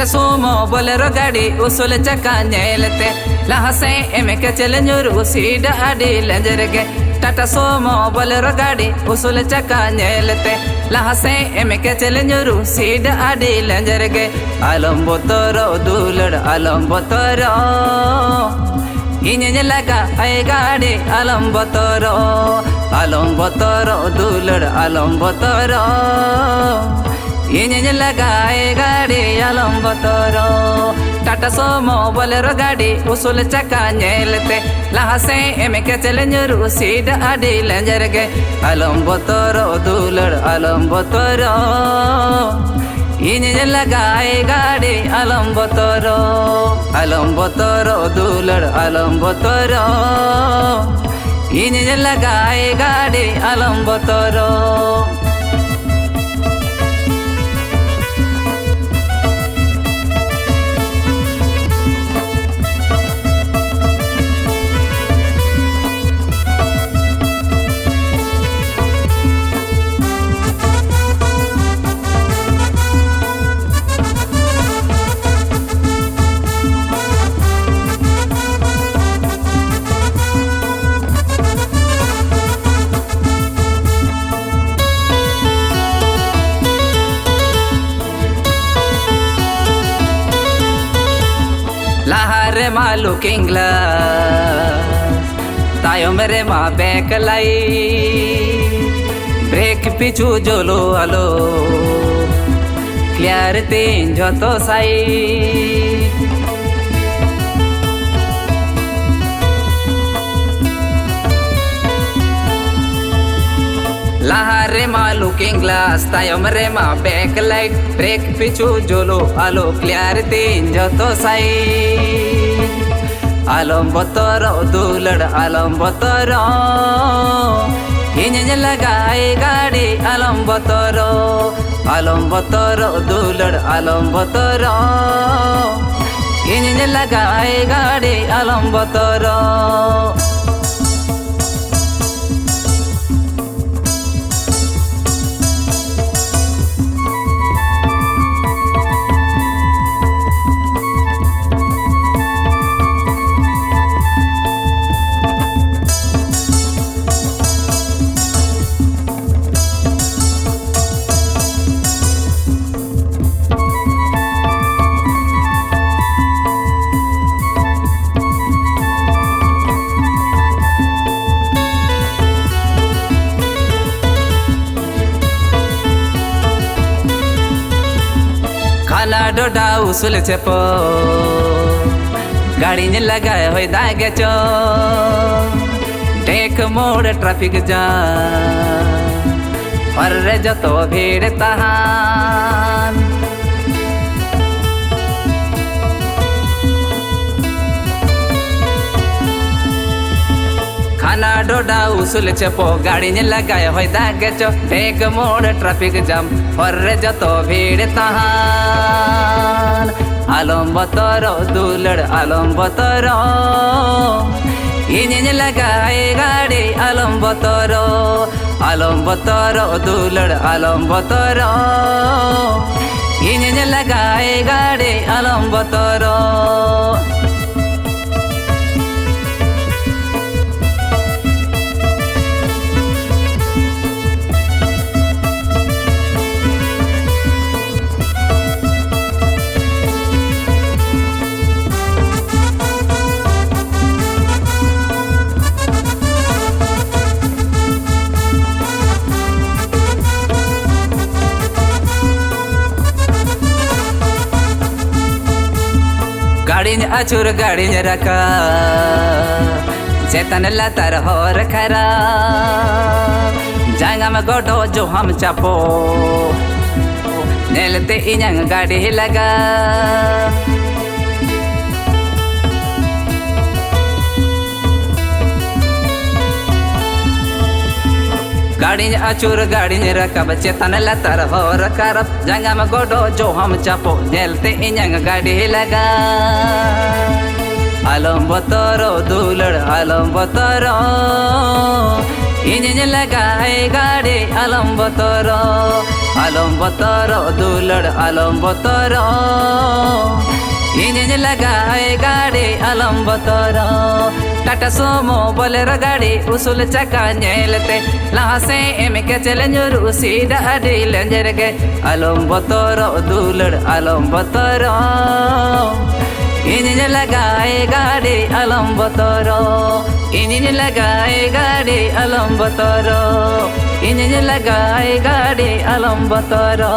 टाटा सोमो बोलेरो गाड़ी उसूल चक्का नेलते लहसे एमे के चले न्यूरू सीड आडी लंजरगे टाटा सोमो बोलेरो गाड़ी उसूल चक्का नेलते लहसे एमे के चले न्यूरू सीड आडी लंजरगे अलंबो तोरो दूलड़ अलंबो तोरो इन्हें लगा आई गाड़ी अलंबो तोरो दूलड़ अलंबो तोरो इन्हें लगाए गाड़ी अलंबो तोरो टाटा सोमो बोलेरो गाड़ी उसूल चक्का नेलते लहसे एमे के चले न्यूरू सीड आडी लंजरगे अलंबो तोरो दूलड़ अलंबो तोरो इन्हें लगाए गाड़ी अलंबो तोरो दूलड़ अलंबो तोरो इन्हें लगाए गाड़ी अलंबो तोरो लहरे मा लुकिंग ग्लास तायो मेरे मा बैक लाई ब्रेक पिछू जोलो आलो क्लियर तीन जो तो साई लहरे मा लुकिंग ग्लास तायो मेरे मा बैक लाइट ब्रेक पिछू जोलो आलो क्लियर तीन जो तो साई अलंबो तोरो दूलड़ अलंबो तोरो इन्हें लगाए गाड़ी अलंबो तोरो दूलड़ अलंबो तोरो इन्हें लगाए गाड़ी अलंबो तोरो खाना डोडा उसूल चेपो गाड़ी ने लगाए हो दागे चो टेक मोड़ ट्रैफिक जाम और जो तो भीड़ तहान खाना डोडा उसूल चेपो गाड़ी ने लगाए हो दागे चो टेक मोड़ ट्रैफिक जाम और जो तो भीड़ तहान अलंबो तोरो दूलड़ अलंबो तोरो इन्हें लगाए गाड़ी अलंबो तोरो दूलड़ अलंबो तोरो इन्हें लगाए गाड़ी अलंबो तोरो गाड़ी अचूर गाड़ी रखा चेतन लतर होर खरा जाएगा में गोडो जो हम चापो नेलते इन्हें गाड़ी लगा गाड़ी अचूर गाड़ी रखब चेतन लतर होर करब जाएगा में गोडो जो हम चापो नेलते इन्हें गाड़ी लगा अलम बतरो दूलड़ अलम बतरो इन्हें लगाए गाड़ी अलम बतरो दूलड़ अलम बतरो इन्हें लगाए गाड़ी अलम बतरो टाटा सोमो बोलेरो गाड़ी उसूल चका नेलते लहा से एम के चले जोरू सीधा अडी लेंजर के अलम बतरो दूलड़ अलम बतरो इन्हें लगाए गाड़ी अलम बतरो इन्हें लगाए गाड़ी अलम बतरो इन्हें लगाए गाड़ी अलम बतरो।